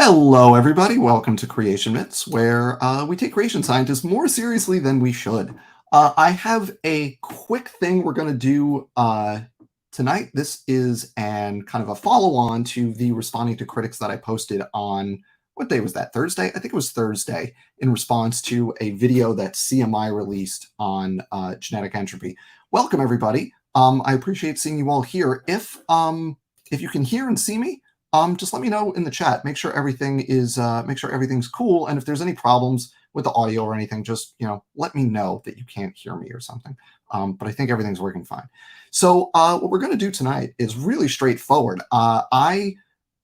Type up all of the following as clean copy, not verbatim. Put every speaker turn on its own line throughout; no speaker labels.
Hello, everybody. Welcome to Creation Myths, where we take creation scientists more seriously than we should. I have a quick thing we're going to do tonight. This is kind of a follow-on to the responding to critics that I posted on, what day was that? Thursday? I think it was Thursday, in response to a video that CMI released on genetic entropy. Welcome, everybody. I appreciate seeing you all here. If you can hear and see me, just let me know in the chat. Make sure everything's cool. And if there's any problems with the audio or anything, just let me know that you can't hear me or something. But I think everything's working fine. So what we're going to do tonight is really straightforward. I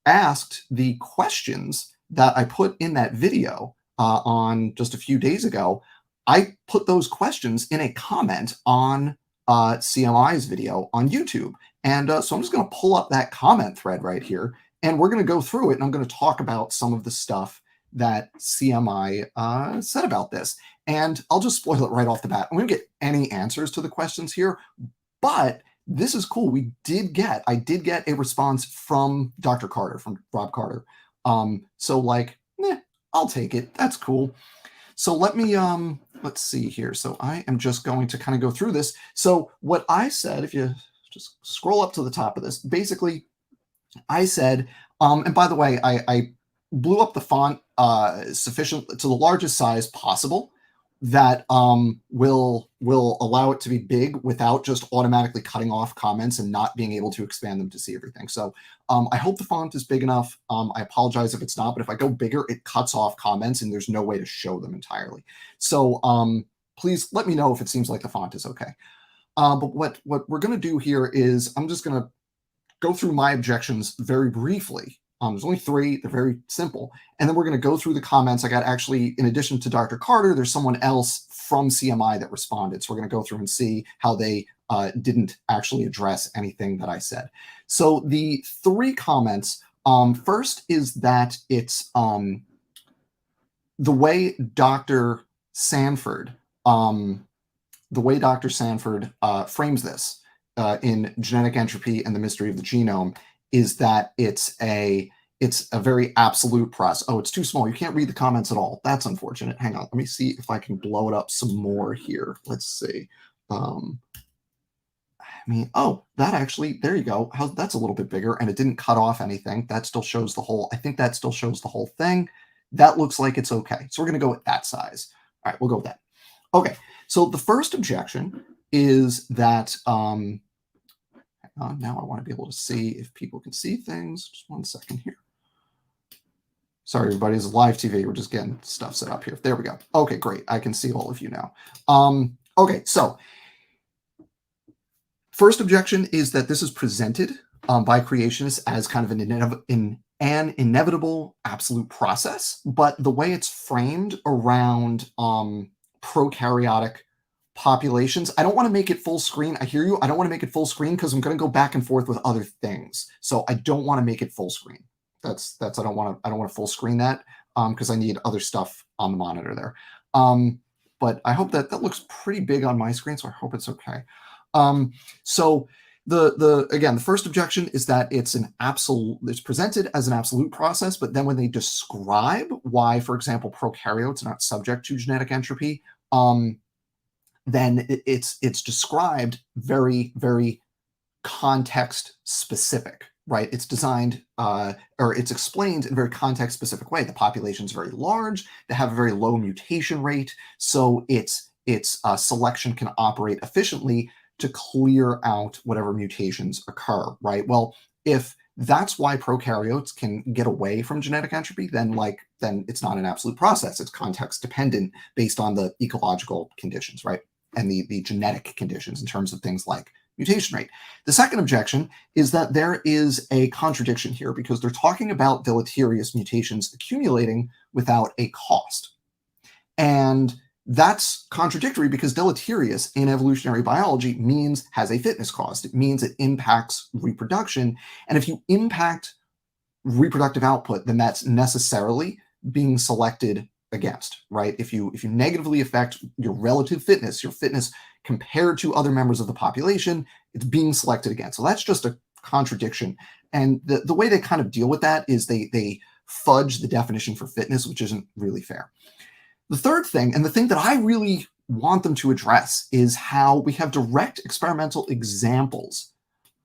asked the questions that I put in that video on just a few days ago. I put those questions in a comment on CMI's video on YouTube. And so I'm just going to pull up that comment thread right here. And we're going to go through it, and I'm going to talk about some of the stuff that CMI said about this. And I'll just spoil it right off the bat. I'm going to get any answers to the questions here, but this is cool. I did get a response from Dr. Carter, from Rob Carter. So I'll take it. That's cool. So let me, let's see here. So I am just going to kind of go through this. So what I said, if you just scroll up to the top of this, basically, I said, and by the way, I blew up the font sufficient to the largest size possible that will allow it to be big without just automatically cutting off comments and not being able to expand them to see everything. So I hope the font is big enough. I apologize if it's not, but if I go bigger, it cuts off comments and there's no way to show them entirely. So please let me know if it seems like the font is okay. But what we're going to do here is I'm just going to go through my objections very briefly. There's only 3. They're very simple. And then we're going to go through the comments. I got actually, in addition to Dr. Carter, there's someone else from CMI that responded. So we're going to go through and see how they didn't actually address anything that I said. So the 3 comments, first is that it's the way Dr. Sanford, frames this in Genetic Entropy and the Mystery of the Genome is that it's a very absolute process. Oh, it's too small. You can't read the comments at all. That's unfortunate. Hang on. Let me see if I can blow it up some more here. Let's see. Oh, that actually, there you go. That's a little bit bigger, and it didn't cut off anything. That still shows the whole, I think that still shows the whole thing. That looks like it's okay. So we're going to go with that size. All right, we'll go with that. Okay, so the first objection is that, now I want to be able to see if people can see things. Just one second here. Sorry, everybody. It's live TV. We're just getting stuff set up here. There we go. Okay, great. I can see all of you now. Okay, so first objection is that this is presented by creationists as kind of an inevitable absolute process, but the way it's framed around prokaryotic populations. I don't want to make it full screen. I hear you. I don't want to make it full screen because I'm going to go back and forth with other things. So I don't want to make it full screen. I don't want to full screen that because I need other stuff on the monitor there. But I hope that looks pretty big on my screen, so I hope it's okay. So the first objection is that it's presented as an absolute process, but then when they describe why, for example, prokaryotes are not subject to genetic entropy, then it's described very, very context specific, right? It's designed or it's explained in a very context specific way. The population is very large. They have a very low mutation rate. So its selection can operate efficiently to clear out whatever mutations occur, right? Well, if that's why prokaryotes can get away from genetic entropy, then it's not an absolute process. It's context dependent based on the ecological conditions, right? And the genetic conditions in terms of things like mutation rate. The second objection is that there is a contradiction here because they're talking about deleterious mutations accumulating without a cost. And that's contradictory because deleterious in evolutionary biology has a fitness cost. It means it impacts reproduction. And if you impact reproductive output, then that's necessarily being selected against, right? If you negatively affect your relative fitness, your fitness compared to other members of the population, it's being selected against. So that's just a contradiction. And the way they kind of deal with that is they fudge the definition for fitness, which isn't really fair. The third thing, and the thing that I really want them to address, is how we have direct experimental examples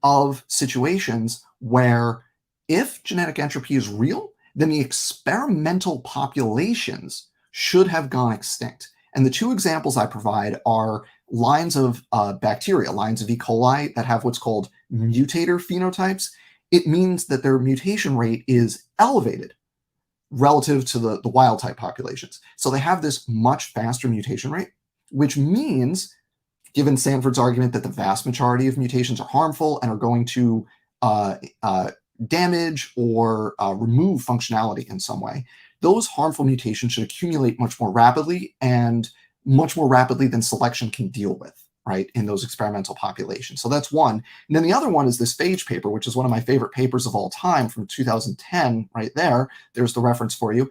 of situations where if genetic entropy is real, then the experimental populations should have gone extinct. And the two examples I provide are lines of bacteria, lines of E. coli that have what's called mutator phenotypes. It means that their mutation rate is elevated relative to the wild type populations. So they have this much faster mutation rate, which means, given Sanford's argument that the vast majority of mutations are harmful and are going to damage or remove functionality in some way, those harmful mutations should accumulate much more rapidly, and much more rapidly than selection can deal with, right, in those experimental populations. So that's one. And then the other one is this phage paper, which is one of my favorite papers of all time from 2010, right there. There's the reference for you.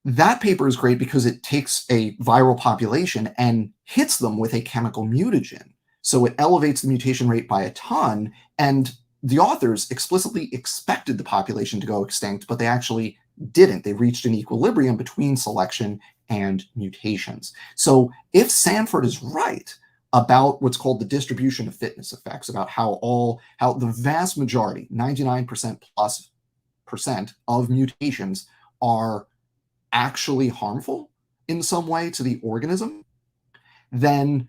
That paper is great because it takes a viral population and hits them with a chemical mutagen. So it elevates the mutation rate by a ton, and the authors explicitly expected the population to go extinct, but they actually didn't. They reached an equilibrium between selection and mutations. So if Sanford is right about what's called the distribution of fitness effects, about how the vast majority, 99% plus percent of mutations are actually harmful in some way to the organism, then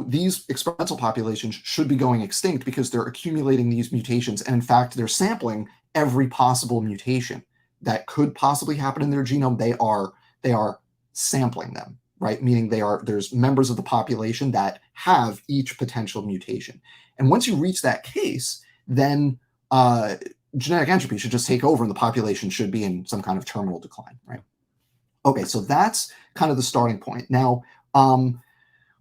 these experimental populations should be going extinct because they're accumulating these mutations. And in fact, they're sampling every possible mutation that could possibly happen in their genome. They are sampling them, right? Meaning there's members of the population that have each potential mutation. And once you reach that case, then genetic entropy should just take over and the population should be in some kind of terminal decline, right? Okay, so that's kind of the starting point. Now,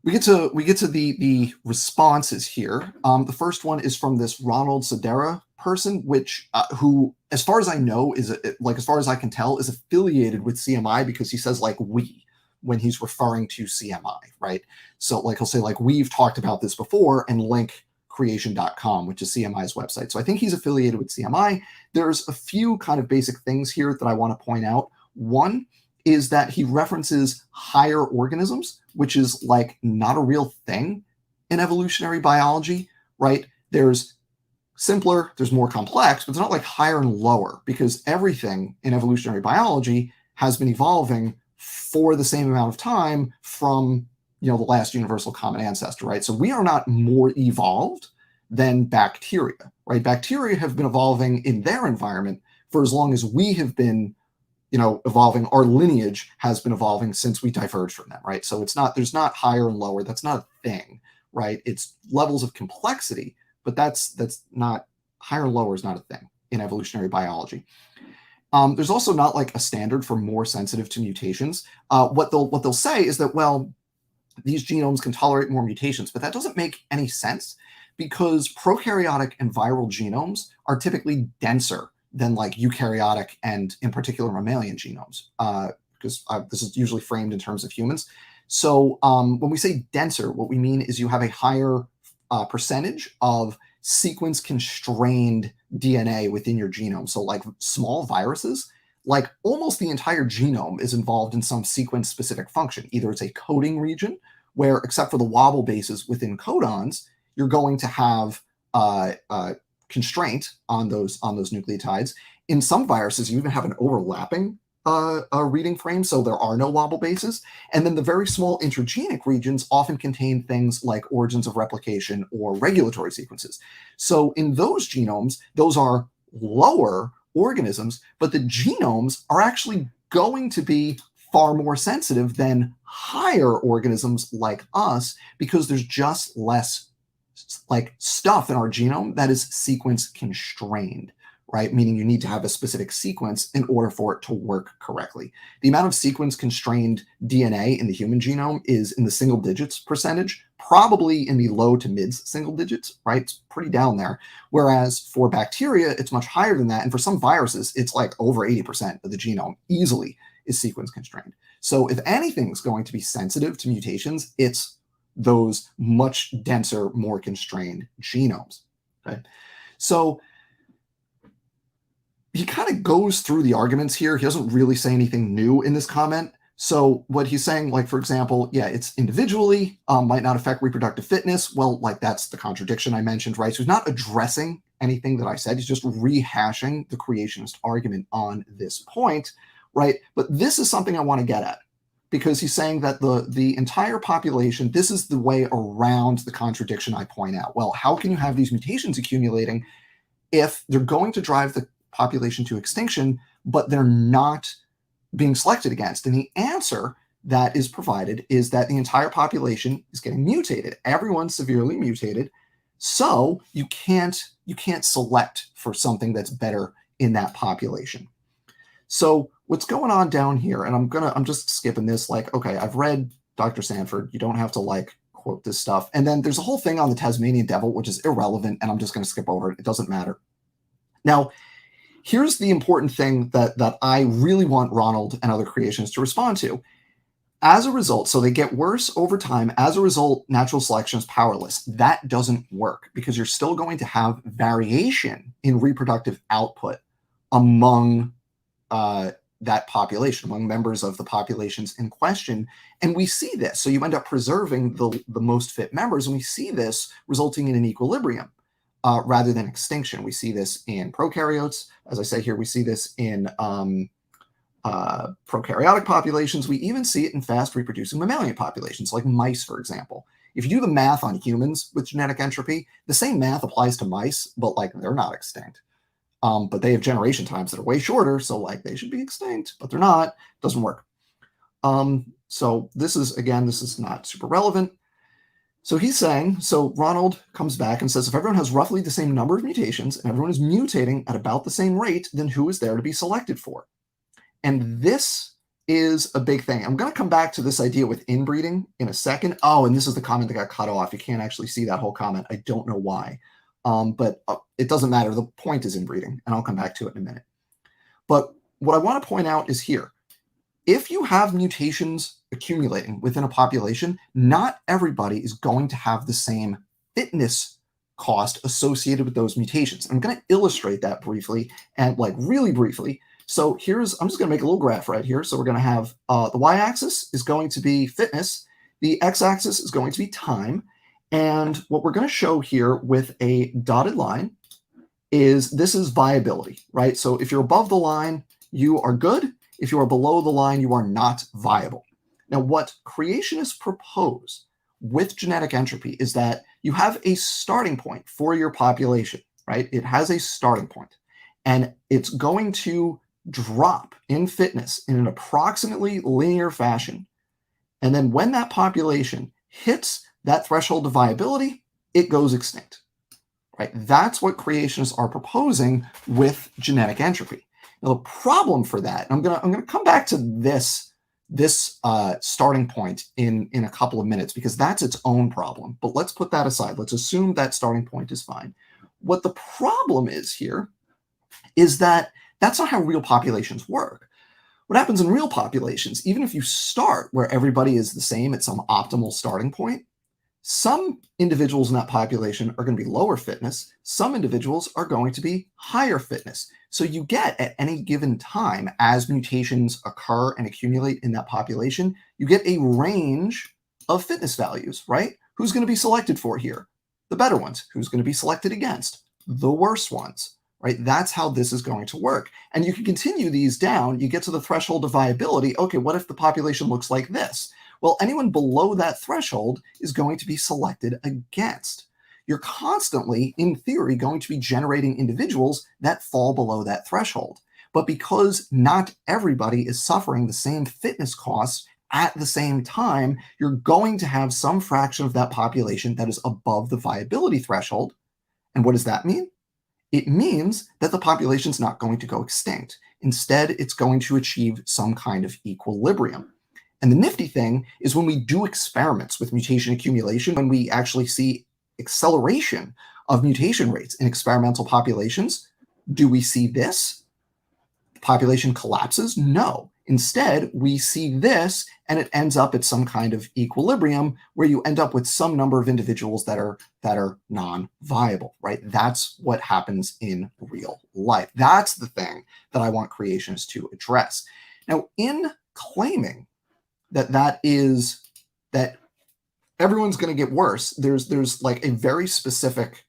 we get to the responses here. The first one is from this Ronald Sedera person, which who, as far as I know, as far as I can tell, is affiliated with CMI, because he says like we when he's referring to CMI, right? So like he'll say like, we've talked about this before, and link creation.com, which is CMI's website. So I think he's affiliated with CMI. There's a few kind of basic things here that I want to point out. One is that he references higher organisms, which is like not a real thing in evolutionary biology, right? There's simpler, there's more complex, but it's not like higher and lower, because everything in evolutionary biology has been evolving for the same amount of time from the last universal common ancestor, right? So we are not more evolved than bacteria, right? Bacteria have been evolving in their environment for as long as we have been evolving. Our lineage has been evolving since we diverged from them, right? So there's not higher and lower. That's not a thing, right? It's levels of complexity, but that's not, higher and lower is not a thing in evolutionary biology. There's also not like a standard for more sensitive to mutations. What they'll say is that, well, these genomes can tolerate more mutations, but that doesn't make any sense, because prokaryotic and viral genomes are typically denser than like eukaryotic and in particular mammalian genomes, because this is usually framed in terms of humans. So when we say denser, what we mean is you have a higher percentage of sequence constrained DNA within your genome. So like small viruses, like almost the entire genome is involved in some sequence specific function. Either it's a coding region where, except for the wobble bases within codons, you're going to have constraint on those nucleotides. In some viruses, you even have an overlapping reading frame, so there are no wobble bases. And then the very small intergenic regions often contain things like origins of replication or regulatory sequences. So in those genomes, those are lower organisms, but the genomes are actually going to be far more sensitive than higher organisms like us, because there's just less like stuff in our genome that is sequence constrained, right? Meaning you need to have a specific sequence in order for it to work correctly. The amount of sequence constrained DNA in the human genome is in the single digits percentage, probably in the low to mid single digits, right? It's pretty down there. Whereas for bacteria, it's much higher than that. And for some viruses, it's like over 80% of the genome easily is sequence constrained. So if anything's going to be sensitive to mutations, it's those much denser, more constrained genomes. Okay, so he kind of goes through the arguments here. He doesn't really say anything new in this comment. So what he's saying, like, for example, yeah, it's individually might not affect reproductive fitness. Well, like, that's the contradiction I mentioned, right? So he's not addressing anything that I said. He's just rehashing the creationist argument on this point, right? But this is something I want to get at, because he's saying that the entire population, this is the way around the contradiction I point out. Well, how can you have these mutations accumulating if they're going to drive the population to extinction, but they're not being selected against? And the answer that is provided is that the entire population is getting mutated. Everyone's severely mutated, so you can't select for something that's better in that population. So what's going on down here, and I'm just skipping this, like, okay, I've read Dr. Sanford, you don't have to like quote this stuff. And then there's a whole thing on the Tasmanian devil, which is irrelevant, and I'm just going to skip over it. It doesn't matter. Now, here's the important thing that I really want Ronald and other creationists to respond to. As a result, so they get worse over time. As a result, natural selection is powerless. That doesn't work, because you're still going to have variation in reproductive output among that population, among members of the populations in question. And we see this. So you end up preserving the most fit members, and we see this resulting in an equilibrium rather than extinction. We see this in prokaryotes. As I say here, we see this in prokaryotic populations. We even see it in fast reproducing mammalian populations, like mice, for example. If you do the math on humans with genetic entropy, the same math applies to mice, but like they're not extinct. But they have generation times that are way shorter, so like they should be extinct, but they're not. Doesn't work. So this is not super relevant. So he's saying, so Ronald comes back and says, if everyone has roughly the same number of mutations and everyone is mutating at about the same rate, then who is there to be selected for? And this is a big thing. I'm going to come back to this idea with inbreeding in a second. Oh, and this is the comment that got cut off. You can't actually see that whole comment. I don't know why. But it doesn't matter. The point is inbreeding, and I'll come back to it in a minute. But what I want to point out is here. If you have mutations accumulating within a population, not everybody is going to have the same fitness cost associated with those mutations. I'm going to illustrate that briefly, and like really briefly. So I'm just going to make a little graph right here. So we're going to have the y-axis is going to be fitness. The x-axis is going to be time. And what we're going to show here with a dotted line is this is viability, right? So if you're above the line, you are good. If you are below the line, you are not viable. Now, what creationists propose with genetic entropy is that you have a starting point for your population, right? It has a starting point, and it's going to drop in fitness in an approximately linear fashion. And then when that population hits that threshold of viability, it goes extinct, right? That's what creationists are proposing with genetic entropy. Now, the problem for that, I'm gonna come back to this starting point in a couple of minutes, because that's its own problem. But let's put that aside. Let's assume that starting point is fine. What the problem is here is that that's not how real populations work. What happens in real populations, even if you start where everybody is the same at some optimal starting point, some individuals in that population are going to be lower fitness. Some individuals are going to be higher fitness. So you get at any given time, as mutations occur and accumulate in that population, you get a range of fitness values, right? Who's going to be selected for here? The better ones. Who's going to be selected against? The worse ones, right? That's how this is going to work. And you can continue these down. You get to the threshold of viability. Okay, what if the population looks like this? Well, anyone below that threshold is going to be selected against. You're constantly, in theory, going to be generating individuals that fall below that threshold. But because not everybody is suffering the same fitness costs at the same time, you're going to have some fraction of that population that is above the viability threshold. And what does that mean? It means that the population is not going to go extinct. Instead, it's going to achieve some kind of equilibrium. And the nifty thing is when we do experiments with mutation accumulation, when we actually see acceleration of mutation rates in experimental populations, do we see this? The population collapses? No. Instead, we see this, and it ends up at some kind of equilibrium where you end up with some number of individuals that are non-viable, right? That's what happens in real life. That's the thing that I want creationists to address. Now, in claiming that everyone's going to get worse, there's like a very specific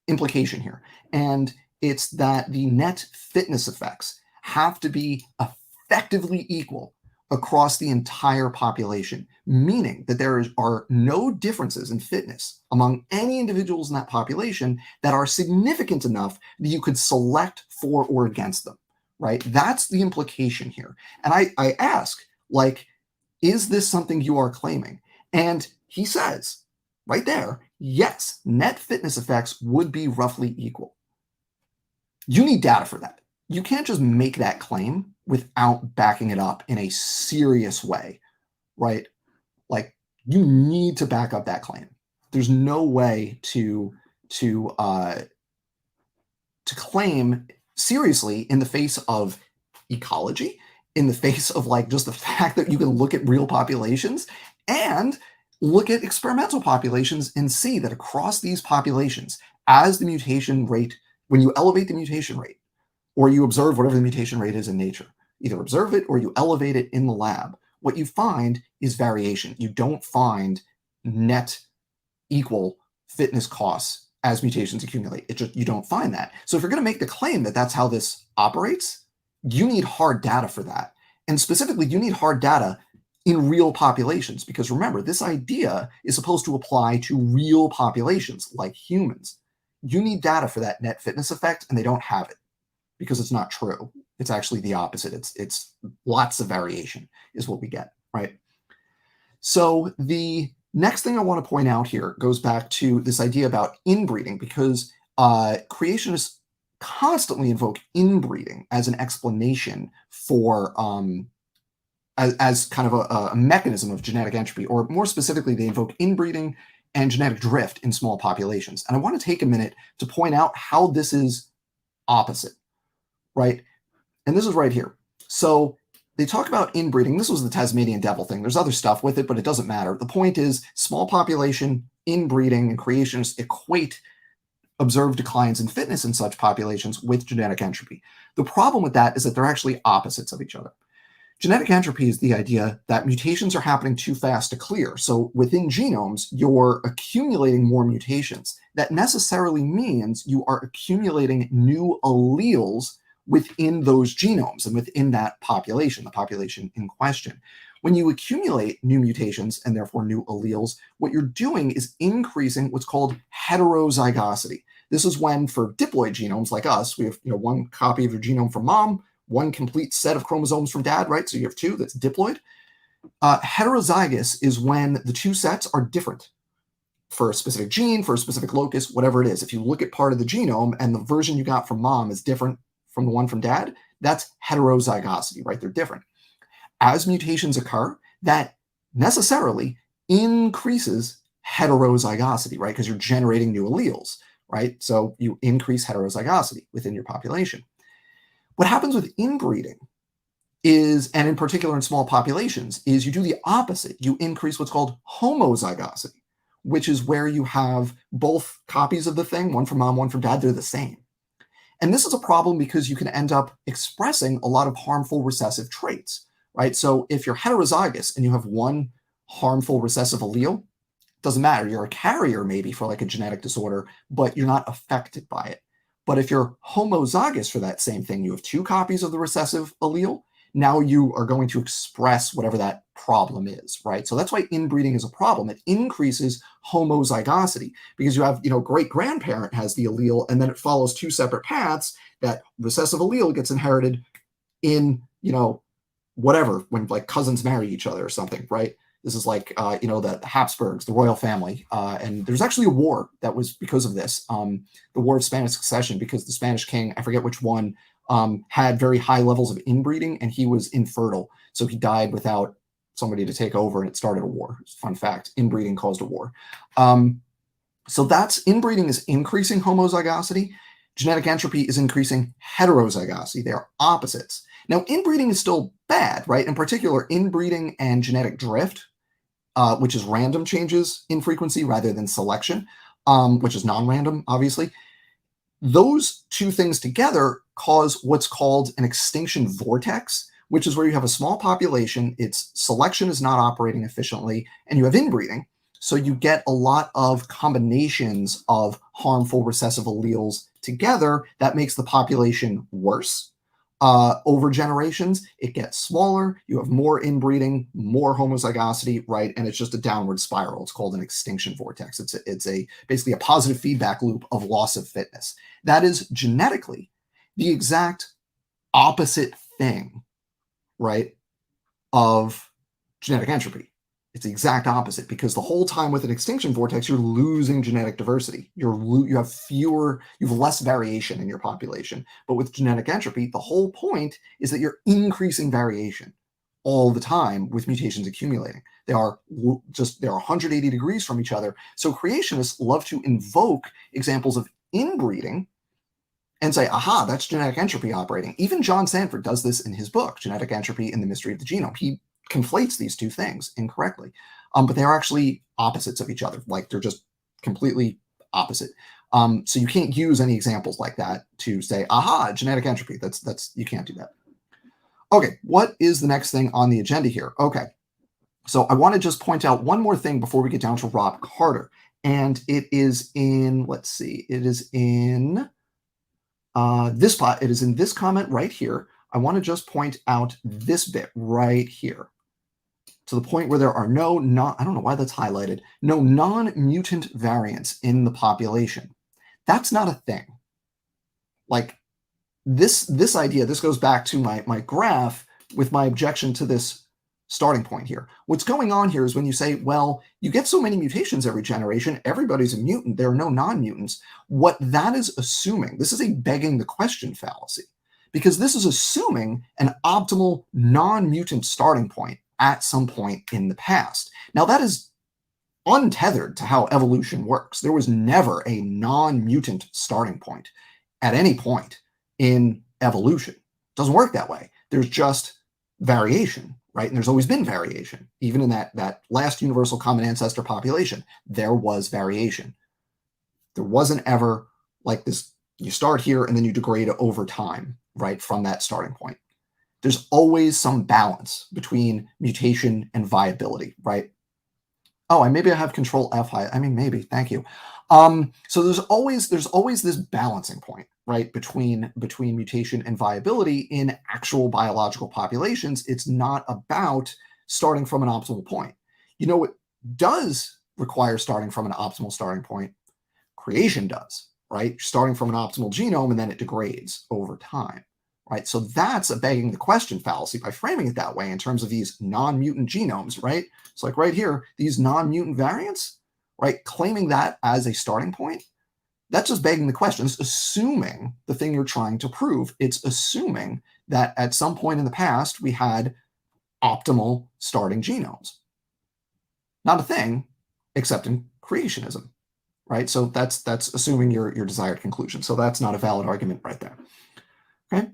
implication here, and it's that the net fitness effects have to be effectively equal across the entire population, meaning that there are no differences in fitness among any individuals in that population that are significant enough that you could select for or against them, right? That's the implication here. And I ask, like, is this something you are claiming? And he says right there, yes, net fitness effects would be roughly equal. You need data for that. You can't just make that claim without backing it up in a serious way, right? Like, you need to back up that claim. There's no way to claim seriously in the face of ecology, in the face of like just the fact that you can look at real populations and look at experimental populations and see that across these populations, as the mutation rate, when you elevate the mutation rate, or you observe whatever the mutation rate is in nature, either observe it or you elevate it in the lab, what you find is variation. You don't find net equal fitness costs as mutations accumulate. You don't find that. So if you're going to make the claim that that's how this operates, you need hard data for that. And specifically, you need hard data in real populations, because remember, this idea is supposed to apply to real populations like humans. You need data for that net fitness effect, and they don't have it because it's not true. It's actually the opposite. It's lots of variation is what we get, right? So the next thing I want to point out here goes back to this idea about inbreeding, because creationists constantly invoke inbreeding as an explanation for as kind of a mechanism of genetic entropy, or more specifically, they invoke inbreeding and genetic drift in small populations. And I want to take a minute to point out how this is opposite, right? And this is right here. So they talk about inbreeding. This was the Tasmanian devil thing. There's other stuff with it, but it doesn't matter. The point is small population, inbreeding, and creationists equate observed declines in fitness in such populations with genetic entropy. The problem with that is that they're actually opposites of each other. Genetic entropy is the idea that mutations are happening too fast to clear. So within genomes, you're accumulating more mutations. That necessarily means you are accumulating new alleles within those genomes and within that population, the population in question. When you accumulate new mutations and therefore new alleles, what you're doing is increasing what's called heterozygosity. This is when, for diploid genomes like us, we have one copy of your genome from mom, one complete set of chromosomes from dad, right? So you have two, that's diploid. Heterozygous is when the two sets are different for a specific gene, for a specific locus, whatever it is. If you look at part of the genome and the version you got from mom is different from the one from dad, that's heterozygosity, right? They're different. As mutations occur, that necessarily increases heterozygosity, right? Because you're generating new alleles, right? So you increase heterozygosity within your population. What happens with inbreeding is, and in particular in small populations, is you do the opposite. You increase what's called homozygosity, which is where you have both copies of the thing, one from mom, one from dad, they're the same. And this is a problem because you can end up expressing a lot of harmful recessive traits, right? So if you're heterozygous and you have one harmful recessive allele, doesn't matter. You're a carrier maybe for like a genetic disorder, but you're not affected by it. But if you're homozygous for that same thing, you have two copies of the recessive allele, now you are going to express whatever that problem is, right? So that's why inbreeding is a problem. It increases homozygosity because you have, great-grandparent has the allele, and then it follows two separate paths. That recessive allele gets inherited in, whatever, when like cousins marry each other or something, right? This is like, the Habsburgs, the royal family. And there's actually a war that was because of this, the War of Spanish Succession, because the Spanish king, I forget which one, had very high levels of inbreeding, and he was infertile. So he died without somebody to take over, and it started a war. Fun fact, inbreeding caused a war. So that's inbreeding is increasing homozygosity. Genetic entropy is increasing heterozygosity. They are opposites. Now, inbreeding is still bad, right? In particular, inbreeding and genetic drift, which is random changes in frequency rather than selection, which is non-random, obviously. Those two things together cause what's called an extinction vortex, which is where you have a small population, its selection is not operating efficiently, and you have inbreeding. So you get a lot of combinations of harmful recessive alleles together that makes the population worse. Over generations, it gets smaller, you have more inbreeding, more homozygosity, right? And it's just a downward spiral. It's called an extinction vortex. It's basically a positive feedback loop of loss of fitness. That is genetically the exact opposite thing, right, of genetic entropy. It's the exact opposite, because the whole time with an extinction vortex, you're losing genetic diversity. You have less variation in your population. But with genetic entropy, the whole point is that you're increasing variation all the time with mutations accumulating. They are 180 degrees from each other. So creationists love to invoke examples of inbreeding and say, aha, that's genetic entropy operating. Even John Sanford does this in his book, Genetic Entropy and the Mystery of the Genome. He conflates these two things incorrectly, but they are actually opposites of each other. Like, they're just completely opposite. So you can't use any examples like that to say, aha, genetic entropy. That's you can't do that. Okay, what is the next thing on the agenda here? Okay, so I want to just point out one more thing before we get down to Rob Carter, and it is in, let's see, it is in this spot. It is in this comment right here. I want to just point out this bit right here, to the point where there are I don't know why that's highlighted, no non-mutant variants in the population. That's not a thing. Like, this idea, this goes back to my graph with my objection to this starting point here. What's going on here is when you say, well, you get so many mutations every generation, everybody's a mutant, there are no non-mutants. What that is assuming, this is a begging the question fallacy, because this is assuming an optimal non-mutant starting point at some point in the past. Now, that is untethered to how evolution works. There was never a non-mutant starting point at any point in evolution. It doesn't work that way. There's just variation, right? And there's always been variation. Even in that last universal common ancestor population, there was variation. There wasn't ever like this, you start here and then you degrade over time, right, from that starting point. There's always some balance between mutation and viability, right? Oh, and maybe I have control F high. I mean, maybe, thank you. So there's always this balancing point, right, between mutation and viability in actual biological populations. It's not about starting from an optimal point. You know what does require starting from an optimal starting point? Creation does, right? Starting from an optimal genome, and then it degrades over time. Right? So that's a begging the question fallacy by framing it that way in terms of these non-mutant genomes, right? It's like right here, these non-mutant variants, right? Claiming that as a starting point, that's just begging the question. It's assuming the thing you're trying to prove. It's assuming that at some point in the past, we had optimal starting genomes. Not a thing, except in creationism, right? So that's assuming your desired conclusion. So that's not a valid argument right there, okay?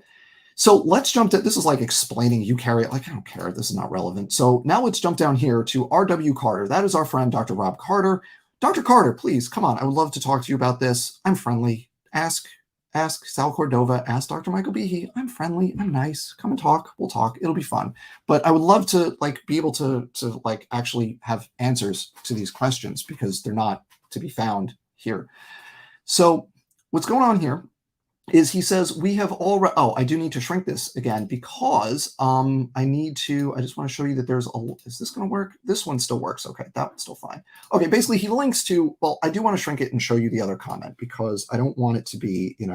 So let's jump to, this is like explaining eukaryote, like I don't care, this is not relevant. So now let's jump down here to R.W. Carter. That is our friend, Dr. Rob Carter. Dr. Carter, please, come on. I would love to talk to you about this. I'm friendly. Ask Sal Cordova, ask Dr. Michael Behe. I'm friendly, I'm nice. Come and talk, we'll talk, it'll be fun. But I would love to like be able to like actually have answers to these questions, because they're not to be found here. So what's going on here is he says we have already, oh, I do need to shrink this again because I just want to show you that there's is this going to work? This one still works. Okay, that one's still fine. Okay, basically he links to, well, I do want to shrink it and show you the other comment because I don't want it to be, I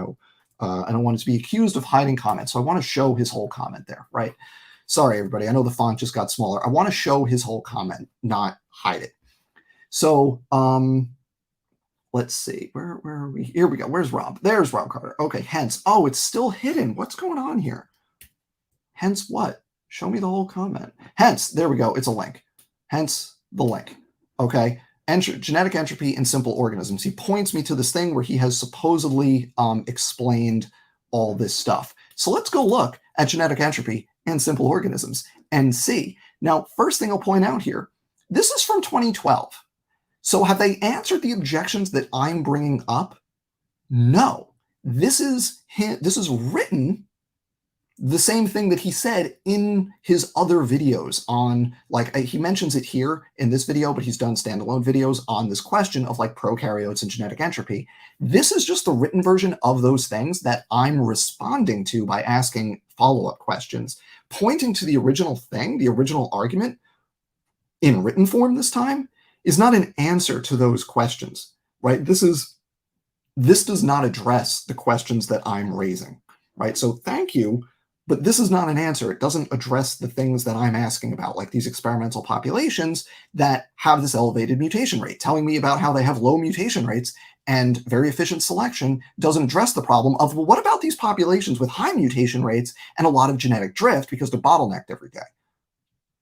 don't want it to be accused of hiding comments. So I want to show his whole comment there, right? Sorry, everybody. I know the font just got smaller. I want to show his whole comment, not hide it. So, let's see, where are we? Here we go. Where's Rob? There's Rob Carter. Okay, hence. Oh, it's still hidden. What's going on here? Hence what? Show me the whole comment. Hence, there we go. It's a link. Hence the link. Okay. Genetic entropy in simple organisms. He points me to this thing where he has supposedly explained all this stuff. So let's go look at genetic entropy and simple organisms, and C. Now, first thing I'll point out here, this is from 2012. So have they answered the objections that I'm bringing up? No. This is written the same thing that he said in his other videos on, like, he mentions it here in this video, but he's done standalone videos on this question of like prokaryotes and genetic entropy. This is just the written version of those things that I'm responding to by asking follow-up questions, pointing to the original thing, the original argument in written form this time is not an answer to those questions, right? This does not address the questions that I'm raising, right? So thank you, but this is not an answer. It doesn't address the things that I'm asking about, like these experimental populations that have this elevated mutation rate. Telling me about how they have low mutation rates and very efficient selection doesn't address the problem of, well, what about these populations with high mutation rates and a lot of genetic drift because they're bottlenecked every day?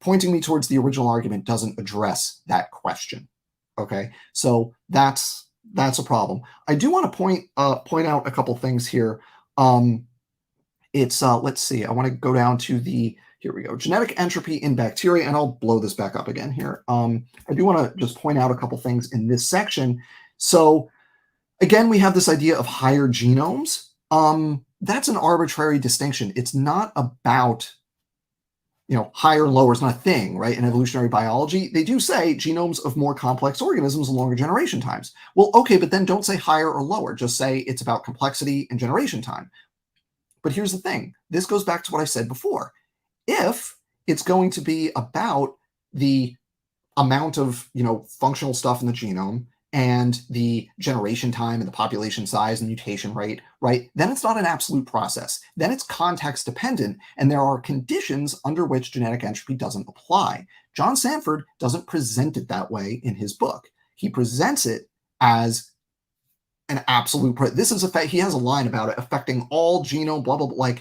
Pointing me towards the original argument doesn't address that question, okay? So that's a problem. I do want to point out a couple things here. Let's see, I want to go down to here we go, genetic entropy in bacteria, and I'll blow this back up again here. I do want to just point out a couple things in this section. So again, we have this idea of higher genomes. That's an arbitrary distinction. It's not about, higher and lower is not a thing, right? In evolutionary biology, they do say genomes of more complex organisms and longer generation times. Well, okay, but then don't say higher or lower. Just say it's about complexity and generation time. But here's the thing. This goes back to what I said before. If it's going to be about the amount of, functional stuff in the genome and the generation time and the population size and mutation rate, right, then it's not an absolute process. Then it's context dependent, and there are conditions under which genetic entropy doesn't apply. John Sanford doesn't present it that way in his book. He presents it as an absolute, this is he has a line about it affecting all genome, blah, blah, blah,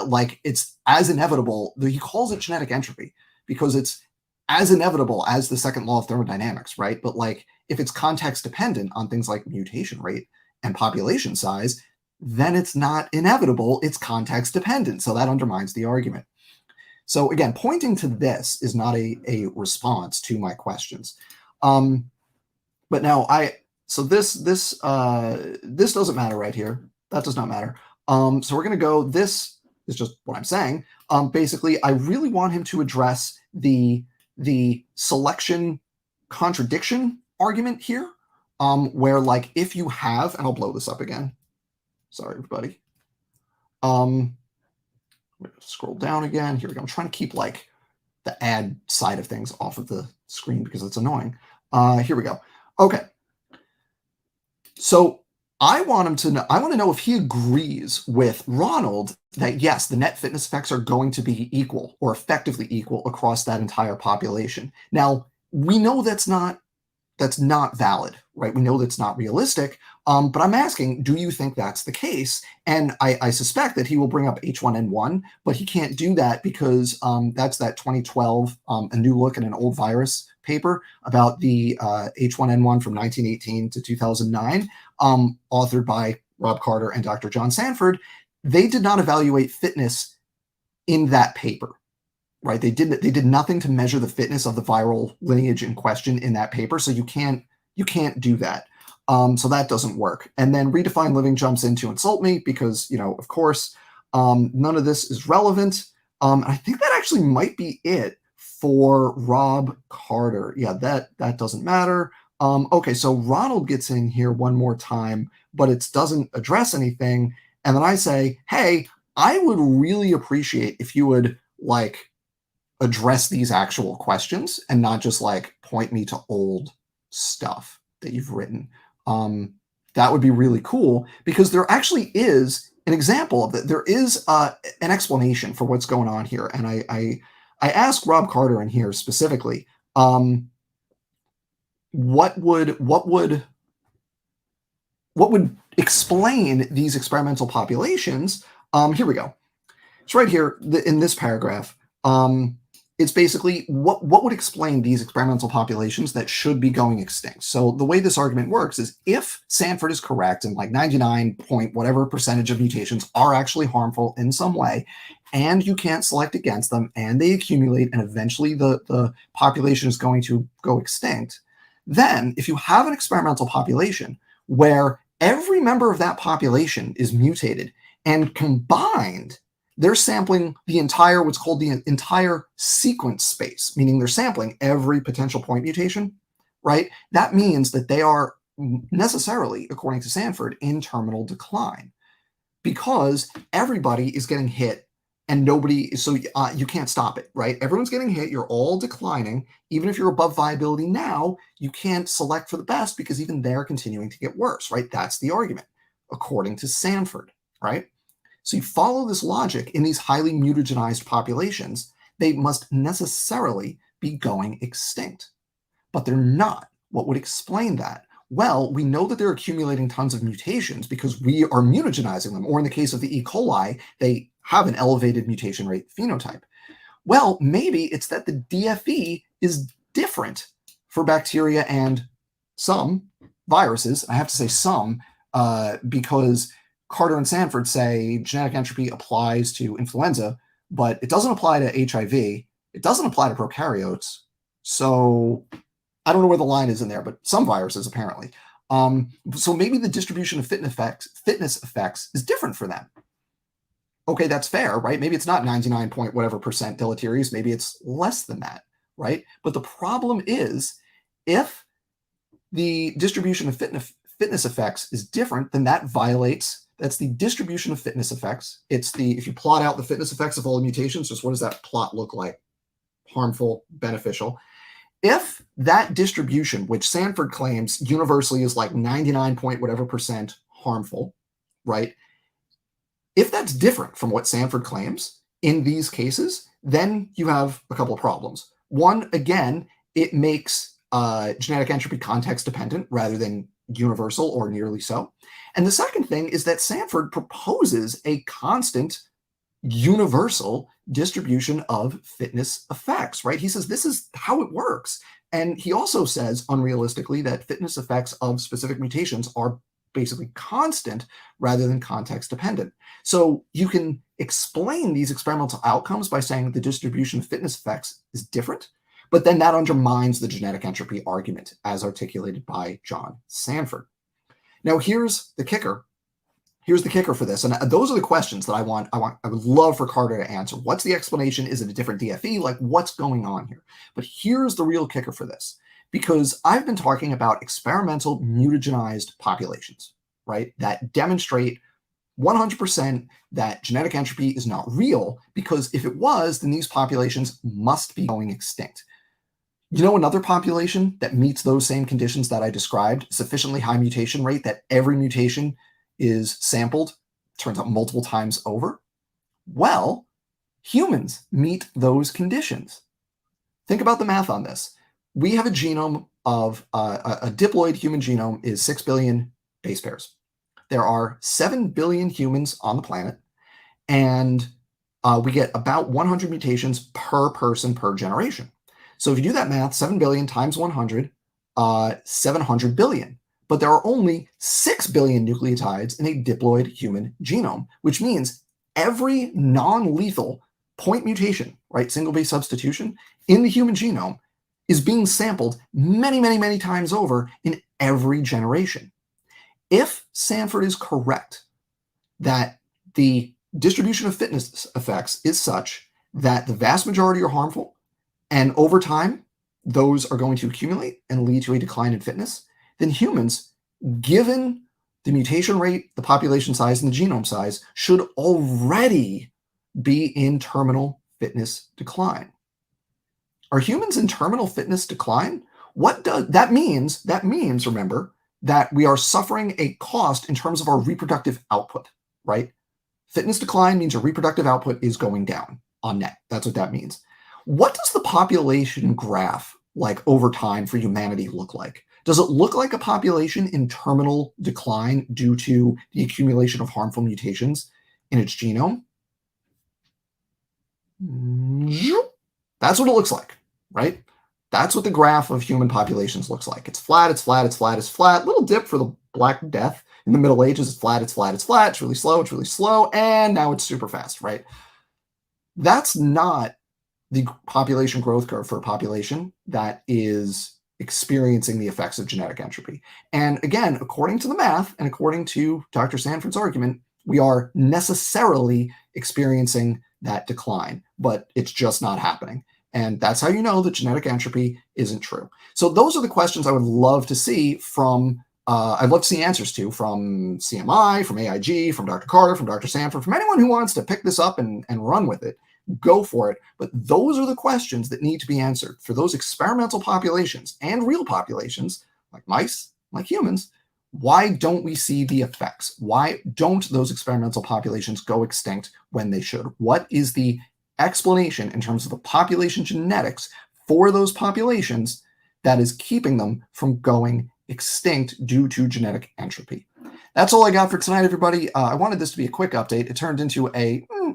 like it's as inevitable. He calls it genetic entropy because it's as inevitable as the second law of thermodynamics, right? But like, if it's context dependent on things like mutation rate and population size, then it's not inevitable, it's context dependent. So that undermines the argument. So again, pointing to this is not a response to my questions. But now so this doesn't matter right here. That does not matter. So we're gonna go, this is just what I'm saying. Basically, I really want him to address the selection contradiction argument here, where like if you have, and I'll blow this up again. Sorry, everybody. Scroll down again. Here we go. I'm trying to keep like the ad side of things off of the screen because it's annoying. Here we go. Okay. So I want to know if he agrees with Ronald that yes, the net fitness effects are going to be equal or effectively equal across that entire population. Now, we know that's not valid, right? We know that's not realistic, but I'm asking, do you think that's the case? And I suspect that he will bring up H1N1, but he can't do that because that's that 2012 A New Look at an Old Virus paper about the H1N1 from 1918 to 2009, authored by Rob Carter and Dr. John Sanford. They did not evaluate fitness in that paper, right? They did nothing to measure the fitness of the viral lineage in question in that paper. So you can't do that. So that doesn't work. And then Redefine Living jumps in to insult me because, of course, none of this is relevant. I think that actually might be it for Rob Carter. Yeah, that doesn't matter. Okay, so Ronald gets in here one more time, but it doesn't address anything. And then I say, hey, I would really appreciate if you would like address these actual questions and not just like point me to old stuff that you've written. That would be really cool because there actually is an example of that. There is an explanation for what's going on here. And I asked Rob Carter in here specifically, what would explain these experimental populations? Here we go. It's right here in this paragraph. It's basically what would explain these experimental populations that should be going extinct. So the way this argument works is if Sanford is correct and like 99 point whatever percentage of mutations are actually harmful in some way, and you can't select against them and they accumulate and eventually the population is going to go extinct, then if you have an experimental population where every member of that population is mutated and combined they're sampling the entire, what's called the entire sequence space, meaning they're sampling every potential point mutation, right? That means that they are necessarily, according to Sanford, in terminal decline because everybody is getting hit and nobody, so you can't stop it, right? Everyone's getting hit, you're all declining. Even if you're above viability now, you can't select for the best because even they're continuing to get worse, right? That's the argument, according to Sanford, right? So you follow this logic in these highly mutagenized populations, they must necessarily be going extinct. But they're not. What would explain that? Well, we know that they're accumulating tons of mutations because we are mutagenizing them, or in the case of the E. coli, they have an elevated mutation rate phenotype. Well, maybe it's that the DFE is different for bacteria and some viruses. I have to say some because Carter and Sanford say genetic entropy applies to influenza, but it doesn't apply to HIV. It doesn't apply to prokaryotes. So I don't know where the line is in there, but some viruses apparently. So maybe the distribution of fitness effects is different for them. Okay, that's fair, right? Maybe it's not 99 point whatever percent deleterious. Maybe it's less than that, right? But the problem is if the distribution of fitness effects is different, then that violates. That's the distribution of fitness effects. It's if you plot out the fitness effects of all the mutations, just what does that plot look like? Harmful, beneficial. If that distribution, which Sanford claims universally is like 99 point whatever percent harmful, right? If that's different from what Sanford claims in these cases, then you have a couple of problems. One, again, it makes genetic entropy context dependent rather than universal or nearly so. And the second thing is that Sanford proposes a constant universal distribution of fitness effects, right? He says this is how it works. And he also says unrealistically that fitness effects of specific mutations are basically constant rather than context dependent. So you can explain these experimental outcomes by saying the distribution of fitness effects is different, but then that undermines the genetic entropy argument as articulated by John Sanford. Now here's the kicker. Here's the kicker for this. And those are the questions that I would love for Carter to answer. What's the explanation? Is it a different DFE? Like what's going on here? But here's the real kicker for this, because I've been talking about experimental mutagenized populations, right? That demonstrate 100% that genetic entropy is not real, because if it was, then these populations must be going extinct. You know another population that meets those same conditions that I described, sufficiently high mutation rate that every mutation is sampled, turns out multiple times over? Well, humans meet those conditions. Think about the math on this. We have a genome of a diploid human genome is 6 billion base pairs. There are 7 billion humans on the planet, and we get about 100 mutations per person per generation. So if you do that math, 7 billion times 100, 700 billion. But there are only 6 billion nucleotides in a diploid human genome, which means every non-lethal point mutation, right, single base substitution in the human genome is being sampled many, many, many times over in every generation. If Sanford is correct that the distribution of fitness effects is such that the vast majority are harmful, and over time, those are going to accumulate and lead to a decline in fitness, then humans, given the mutation rate, the population size, and the genome size, should already be in terminal fitness decline. Are humans in terminal fitness decline? What does that means? That means, remember, that we are suffering a cost in terms of our reproductive output, right? Fitness decline means your reproductive output is going down on net. That's what that means. What does the population graph like over time for humanity look like? Does it look like a population in terminal decline due to the accumulation of harmful mutations in its genome? That's what it looks like, right? That's what the graph of human populations looks like. It's flat, it's flat, it's flat, it's flat. Little dip for the Black Death. In the Middle Ages, it's flat, it's flat, it's flat. It's really slow, it's really slow. And now it's super fast, right? That's not the population growth curve for a population that is experiencing the effects of genetic entropy. And again, according to the math and according to Dr. Sanford's argument, we are necessarily experiencing that decline, but it's just not happening. And that's how you know that genetic entropy isn't true. So those are the questions I would love to see from, I'd love to see answers to from CMI, from AIG, from Dr. Carter, from Dr. Sanford, from anyone who wants to pick this up and run with it. Go for it. But those are the questions that need to be answered for those experimental populations and real populations, like mice, like humans. Why don't we see the effects? Why don't those experimental populations go extinct when they should? What is the explanation in terms of the population genetics for those populations that is keeping them from going extinct due to genetic entropy? That's all I got for tonight, everybody. I wanted this to be a quick update. It turned into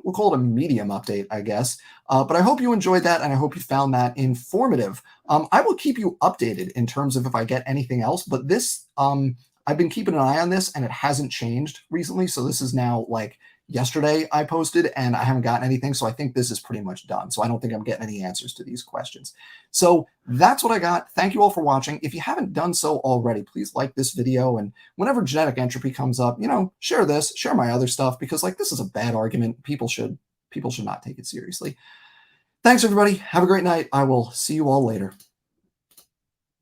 we'll call it a medium update, I guess. But I hope you enjoyed that, and I hope you found that informative. I will keep you updated in terms of if I get anything else. But this, I've been keeping an eye on this, and it hasn't changed recently. So this is now like yesterday I posted, and I haven't gotten anything. So I think this is pretty much done. So I don't think I'm getting any answers to these questions. So that's what I got. Thank you all for watching. If you haven't done so already, please like this video. And whenever genetic entropy comes up, share this, share my other stuff, because like this is a bad argument. People should not take it seriously. Thanks, everybody. Have a great night. I will see you all later.